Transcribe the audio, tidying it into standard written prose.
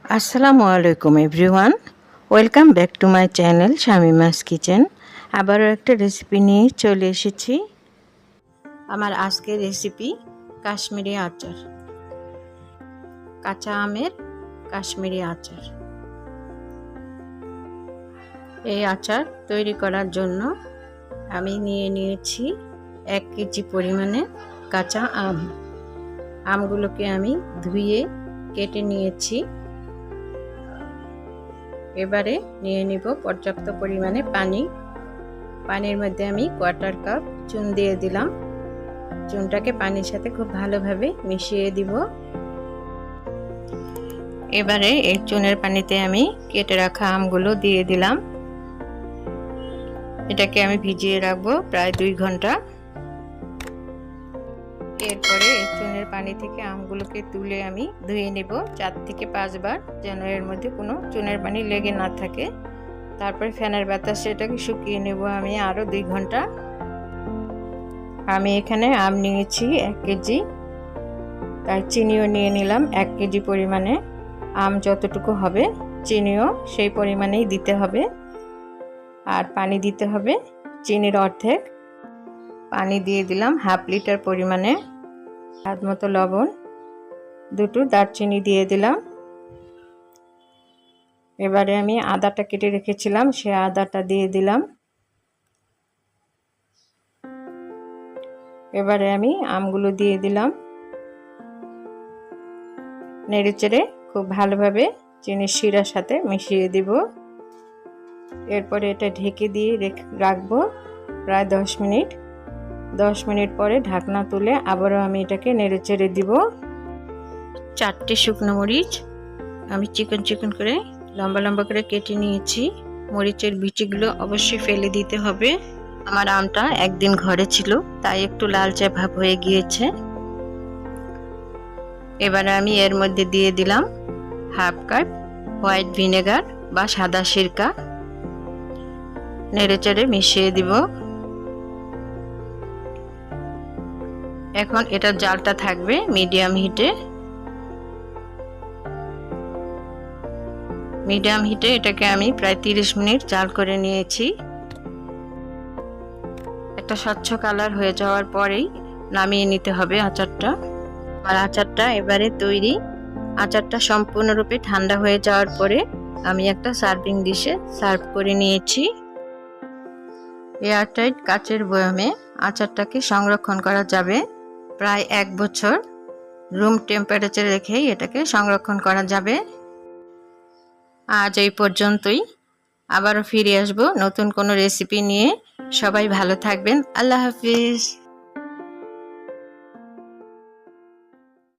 আসসালামু আলাইকুম everyone, welcome back to my channel Shamima's kitchen. আবারও একটা রেসিপি নিয়ে চলে এসেছি। আমার আজকের রেসিপি কাশ্মীরি আচার, কাঁচা আমের কাশ্মীরি আচার। এই আচার তৈরি করার জন্য আমি নিয়ে নিয়েছি 1 কেজি পরিমাণে কাঁচা আম। আমগুলোকে আমি ধুয়ে কেটে নিয়েছি। এবারে নিয়ে নিব পর্যাপ্ত পরিমাণে পানি। পানির মধ্যে আমি 1/4 কাপ চুন দিয়ে দিলাম। চুনটাকে পানির সাথে খুব ভালোভাবে মিশিয়ে দিব। এবারে এই চুনের পানিতে আমি কেটে রাখা আমগুলো দিয়ে দিলাম। এটাকে আমি ভিজিয়ে রাখবো প্রায় 2 ঘন্টা। এরপরে এই চুনের পানি থেকে আমগুলোকে তুলে আমি ধুয়ে নেব 4 থেকে 5 বার, যেন এর মধ্যে কোনো চুনের পানি লেগে না থাকে। তারপরে ফ্যানের বাতাসে এটাকে শুকিয়ে নেব আমি আরও 2 ঘন্টা। আমি এখানে আম নিয়েছি 1 কেজি, তাই চিনিও নিয়ে নিলাম 1 কেজি পরিমাণে। আম যতটুকু হবে চিনিও সেই পরিমাণেই দিতে হবে, আর পানি দিতে হবে চিনির অর্ধেক। পানি দিয়ে দিলাম 1/2 লিটার পরিমাণে। স্বাদ মতো লবণ, 2টো দারচিনি দিয়ে দিলাম। এবারে আমি আদাটা কেটে রেখেছিলাম, সে আদাটা দিয়ে দিলাম। এবারে আমি আমগুলো দিয়ে দিলাম। নেড়েচেড়ে খুব ভালোভাবে চিনির শিরার সাথে মিশিয়ে দিব। এরপরে এটা ঢেকে দিয়ে রাখবো প্রায় 10 মিনিট। 10 মিনিট পরে ঢাকনা তুলে আবারও আমি এটাকে নেড়েচেড়ে দিব। 4টে শুকনো মরিচ আমি চিকন করে লম্বা লম্বা করে কেটে নিয়েছি। মরিচের বিচিগুলো অবশ্যই ফেলে দিতে হবে। আমার আমটা একদিন ঘরে ছিল, তাই একটু লালচে ভাব হয়ে গিয়েছে। এবারে আমি এর মধ্যে দিয়ে দিলাম 1/2 কাপ হোয়াইট ভিনেগার বা সাদা সিরকা। নেড়েচেড়ে মিশিয়ে দিব। এখন এটার জালটা থাকবে মিডিয়াম হিটে। মিডিয়াম হিটে এটাকে আমি প্রায় 30 মিনিট জাল করে নিয়েছি। একটা স্বচ্ছ কালার হয়ে যাওয়ার পরেই নামিয়ে নিতে হবে আচারটা। আর আচারটা এবারে তৈরি। আচারটা সম্পূর্ণরূপে ঠান্ডা হয়ে যাওয়ার পরে আমি একটা সার্ভিং ডিশে সার্ভ করে নিয়েছি। এয়ারটাইট কাচের বয়ামে আচারটাকে সংরক্ষণ করা যাবে প্রায় 1 বছর। রুম টেম্পারেচারে রেখেই এটাকে সংরক্ষণ করা যাবে। আজ এই পর্যন্তই। আবারও ফিরে আসবো নতুন কোনো রেসিপি নিয়ে। সবাই ভালো থাকবেন। আল্লাহ হাফিজ।